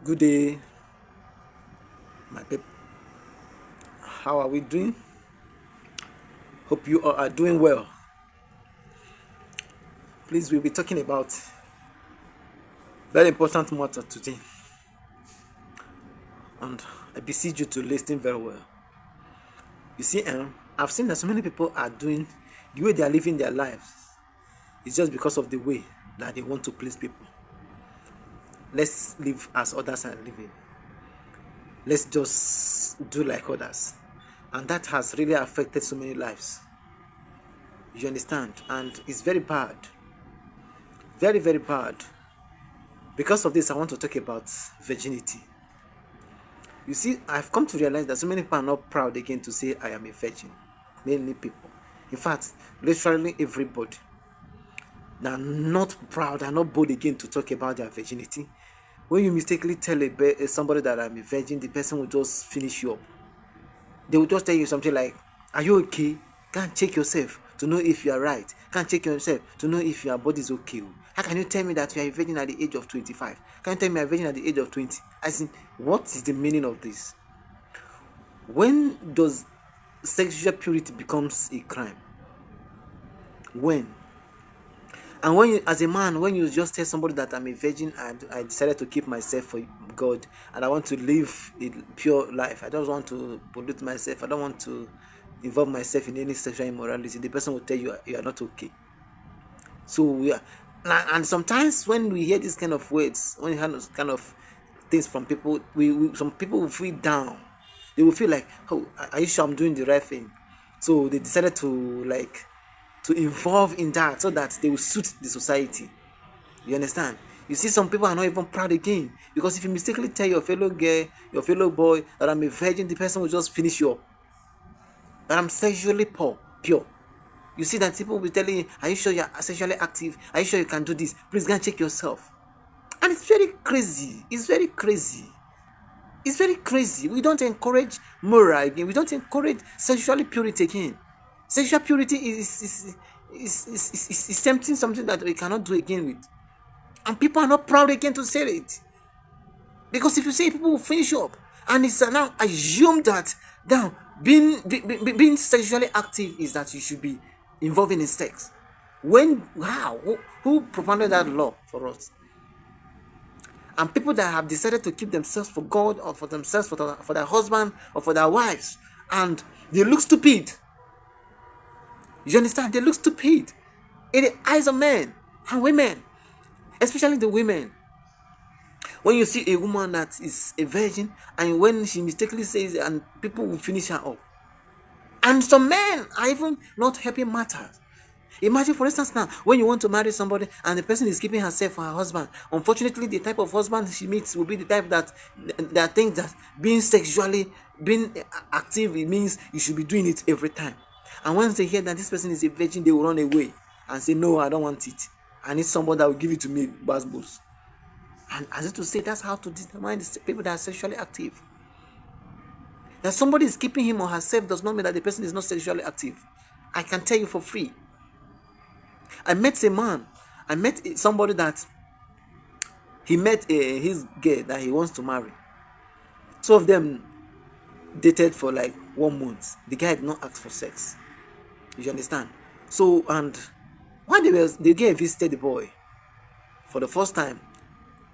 Good day, my people. How are we doing? Hope you all are doing well. Please, we'll be talking about very important matter today, and I beseech you to listen very well. You see, I've seen that so many people are doing the way they are living their lives. It's just because of the way that they want to please people. Let's live as others are living. Let's just do like others, and that has really affected so many lives. You understand? And it's very bad, very very bad. Because of this, I want to talk about virginity. You see, I've come to realize that so many people are not proud again to say I am a virgin. Many people. In fact, literally everybody. They are not proud, are not bold again to talk about their virginity. When you mistakenly tell somebody that I'm a virgin, the person will just finish you up. They will just tell you something like, are you okay? Can't check yourself to know if you are right. Can't check yourself to know if your body is okay. How can you tell me that you are a virgin at the age of 25? Can you tell me you are a virgin at the age of 20? I think, what is the meaning of this? When does sexual purity becomes a crime? When? And when you, as a man, when you just tell somebody that I'm a virgin and I decided to keep myself for God and I want to live a pure life, I don't want to pollute myself, I don't want to involve myself in any sexual immorality, the person will tell you you are not okay. So we are, and sometimes when we hear these kind of words, when we hear those kind of things from people, we some people will feel down. They will feel like, oh, are you sure I'm doing the right thing? So they decided to involve in that so that they will suit the society. You understand? You see, some people are not even proud again because if you mistakenly tell your fellow girl, your fellow boy that I'm a virgin, the person will just finish you up. That I'm sexually pure. You see that people will be telling you, are you sure you're sexually active? Are you sure you can do this? Please go and check yourself. And it's very crazy. It's very crazy. It's very crazy. We don't encourage moral again. We don't encourage sexually purity again. Sexual purity is tempting something that we cannot do again with. And people are not proud again to say it. Because if you say it, people will finish you up. And it's now assumed that now being sexually active is that you should be involving in sex. When, how? Who propounded that law for us? And people that have decided to keep themselves for God or for themselves, for their husband or for their wives, and they look stupid. You understand? They look stupid in the eyes of men and women, especially the women. When you see a woman that is a virgin, and when she mistakenly says, and people will finish her up. And some men are even not helping matters. Imagine, for instance, now when you want to marry somebody and the person is keeping herself for her husband. Unfortunately, the type of husband she meets will be the type that thinks that being active, it means you should be doing it every time. And once they hear that this person is a virgin, they will run away and say, no, I don't want it. I need somebody that will give it to me, bus. And as if to say, that's how to determine the people that are sexually active. That somebody is keeping him or herself does not mean that the person is not sexually active. I can tell you for free. I met somebody that he met his girl that he wants to marry. Two of them dated for like 1 month. The guy did not ask for sex. You understand? So, and when the girl visited the boy for the first time,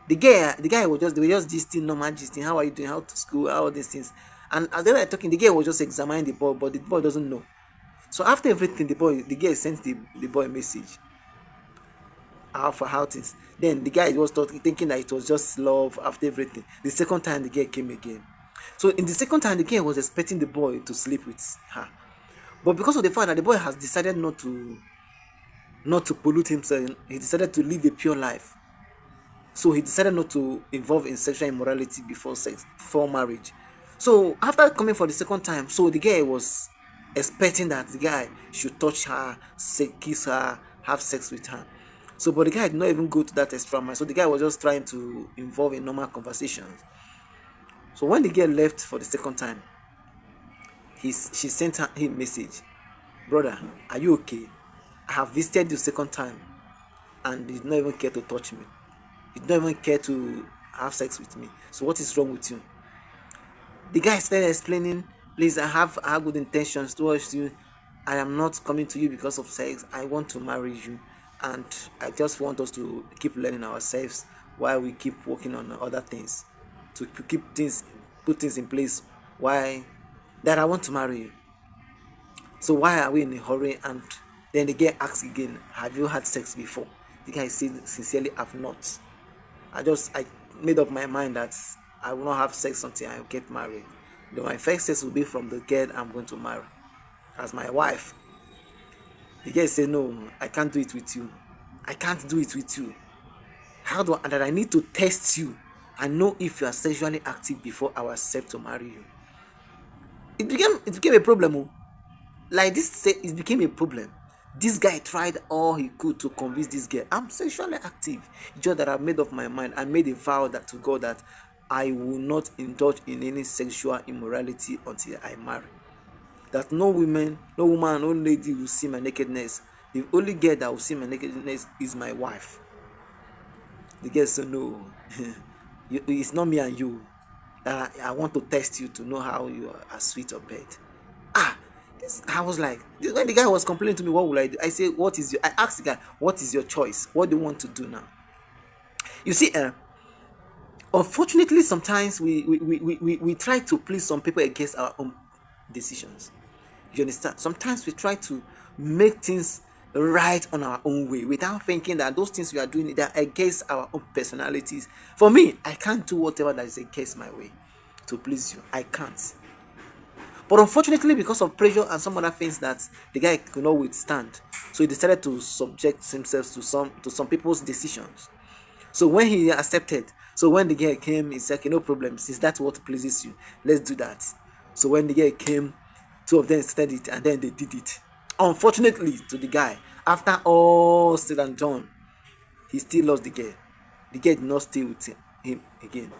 the guy was just, they were just gisting, normal gisting. How are you doing? How to school? How all these things. And as they were talking, the girl was just examining the boy, but the boy doesn't know. So after everything, the girl sent the boy a message. How things. Then the guy was thinking that it was just love after everything. The second time the girl came again. So in the second time, the girl was expecting the boy to sleep with her. But because of the fact that the boy has decided not to pollute himself, he decided to live a pure life. So he decided not to involve in sexual immorality before marriage. So after coming for the second time, so the girl was expecting that the guy should touch her, kiss her, have sex with her. So, but the guy did not even go to that extra mile. So the guy was just trying to involve in normal conversations. So when the girl left for the second time, she sent him a message. Brother, are you okay? I have visited you second time and you did not even care to touch me. You did not even care to have sex with me. So what is wrong with you? The guy started explaining, please, I have good intentions towards you. I am not coming to you because of sex. I want to marry you. And I just want us to keep learning ourselves while we keep working on other things. To keep things, put things in place. Why? That I want to marry you. So why are we in a hurry? And then the girl asks again, have you had sex before? The guy said, sincerely, I've not. I made up my mind that I will not have sex until I get married. Though my first sex will be from the girl I'm going to marry as my wife. The girl said, no, I can't do it with you. I can't do it with you. How do I, that I need to test you and know if you are sexually active before I will accept to marry you. It became a problem. Oh. Like this, it became a problem. This guy tried all he could to convince this girl, I'm sexually active. Just that I made up my mind. I made a vow that to God that I will not indulge in any sexual immorality until I marry. That no woman, no lady will see my nakedness. The only girl that will see my nakedness is my wife. The girl said, no, it's not me and you. I want to test you to know how you are sweet or bad. I was like, when the guy was complaining to me, what will I do? I say, I asked the guy, what is your choice? What do you want to do now? You see, unfortunately, sometimes we try to please some people against our own decisions. You understand? Sometimes we try to make things right on our own way without thinking that those things we are doing they are against our own personalities. For me, I can't do whatever that is against my way to please you. I can't. But unfortunately, because of pressure and some other things that the guy could not withstand, so he decided to subject himself to some people's decisions. So when he accepted, so when the girl came, he said, okay, no problem, since that's what pleases you, let's do that. So when the girl came, two of them started it and then they did it. Unfortunately to the guy, after all said and done, he still lost the girl. The girl did not stay with him again.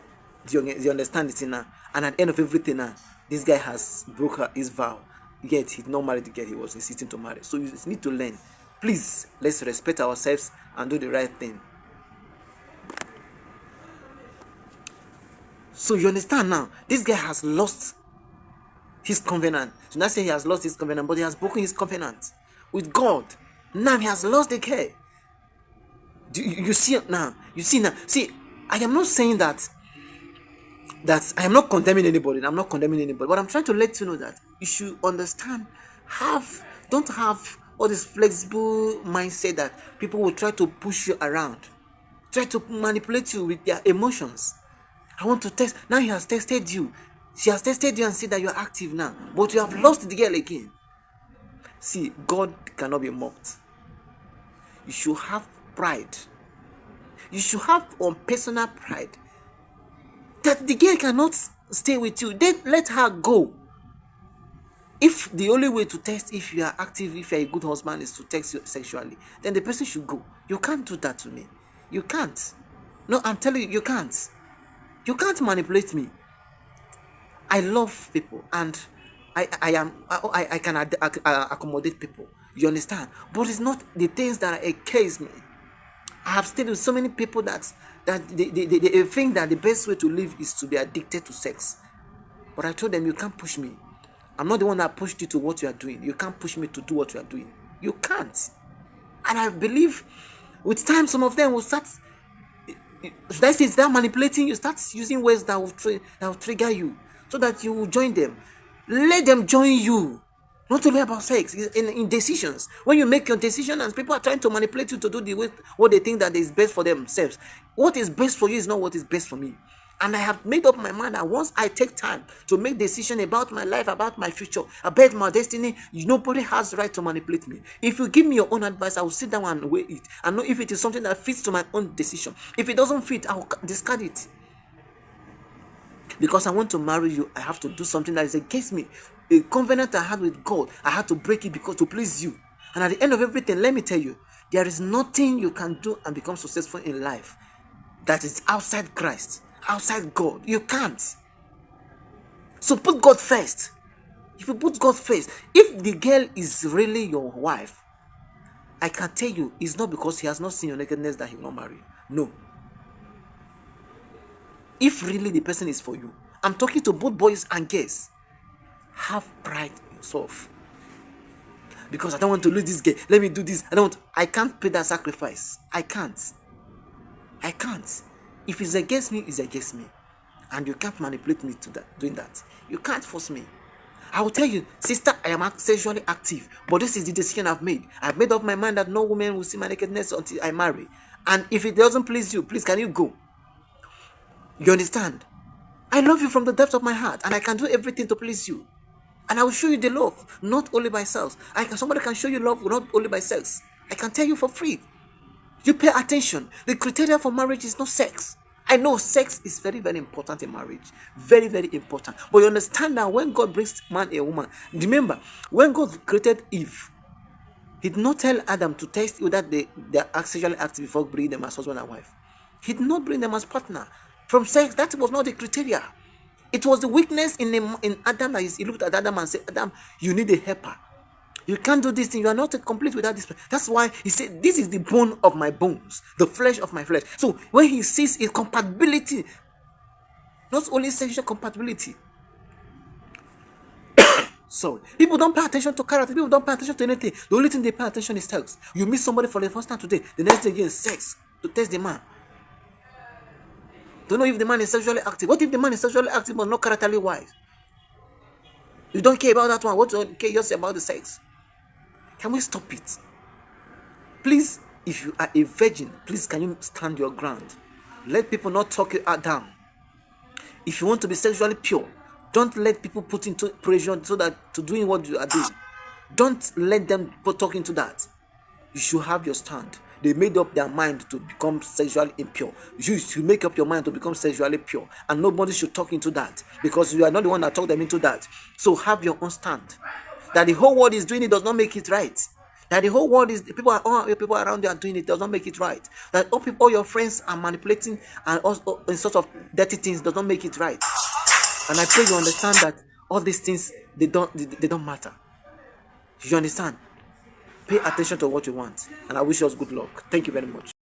Do you understand it now? And at the end of everything now, this guy has broke his vow. Yet he did not marry the girl he was insisting to marry. So you need to learn. Please, let's respect ourselves and do the right thing. So you understand now, this guy has lost his covenant. So not say he has lost his covenant, but he has broken his covenant with God. Now he has lost the girl. You see now? You see now? See, I am not saying that I am not condemning anybody. I'm not condemning anybody. But I'm trying to let you know that you should understand. Don't have all this flexible mindset that people will try to push you around, try to manipulate you with their emotions. I want to test. Now he has tested you. She has tested you and said that you are active now, but you have lost the girl again. See, God cannot be mocked. You should have pride. You should have personal pride that the girl cannot stay with you. Then let her go. If the only way to test if you are active, if you are a good husband, is to text you sexually, then the person should go. You can't do that to me. You can't. No, I'm telling you, you can't. You can't manipulate me. I love people and I can accommodate people. You understand? But it's not the things that against me. I have stayed with so many people that they think that the best way to live is to be addicted to sex. But I told them, you can't push me. I'm not the one that pushed you to what you are doing. You can't push me to do what you are doing. You can't. And I believe with time, some of them will start. Should I say start manipulating you? Start using words that will trigger you, so that you will join them. Let them join you. Not only about sex, in decisions. When you make your decision and people are trying to manipulate you to do what they think that is best for themselves. What is best for you is not what is best for me. And I have made up my mind that once I take time to make decision about my life, about my future, about my destiny, nobody has the right to manipulate me. If you give me your own advice, I will sit down and weigh it and know if it is something that fits to my own decision. If it doesn't fit, I will discard it. Because I want to marry you, I have to do something that is against me. A covenant I had with God, I had to break it because to please you. And at the end of everything, let me tell you, there is nothing you can do and become successful in life that is outside Christ, outside God. You can't. So put God first. If you put God first, if the girl is really your wife, I can tell you, it's not because he has not seen your nakedness that he will not marry you. No. If really the person is for you, I'm talking to both boys and girls. Have pride in yourself. Because I don't want to lose this girl. Let me do this. I can't pay that sacrifice. I can't. If it's against me, it's against me. And you can't manipulate me to that doing that. You can't force me. I will tell you, sister, I am sexually active, but this is the decision I've made. I've made up my mind that no woman will see my nakedness until I marry. And if it doesn't please you, please can you go? You understand? I love you from the depths of my heart, and I can do everything to please you. And I will show you the love, not only by sex. Somebody can show you love not only by sex. I can tell you for free. You pay attention. The criteria for marriage is not sex. I know sex is very, very important in marriage. Very, very important. But you understand that when God brings man and woman, remember, when God created Eve, He did not tell Adam to test whether they are sexually active before bringing them as husband and wife. He did not bring them as partner. From sex, that was not the criteria. It was the weakness in Adam that he looked at Adam and said, Adam, you need a helper. You can't do this thing. You are not complete without this. That's why he said, this is the bone of my bones, the flesh of my flesh. So when he sees a compatibility, not only sexual compatibility. So people don't pay attention to character. People don't pay attention to anything. The only thing they pay attention is sex. You meet somebody for the first time today. The next day again, sex to test the man. Don't know if the man is sexually active. What if the man is sexually active but not characterly wise? You don't care about that one. What do you care just about the sex? Can we stop it? Please, if you are a virgin, please can you stand your ground? Let people not talk you down. If you want to be sexually pure, don't let people put into pressure so that to doing what you are doing. Don't let them talk into that. You should have your stand. They made up their mind to become sexually impure. You should make up your mind to become sexually pure. And nobody should talk into that. Because you are not the one that talked them into that. So have your own stand. That the whole world is doing it does not make it right. That the whole world is people around you are doing it does not make it right. That all your friends are manipulating and also in sort of dirty things does not make it right. And I pray you understand that all these things they don't matter. You understand? Pay attention to what you want, and I wish you all good luck. Thank you very much.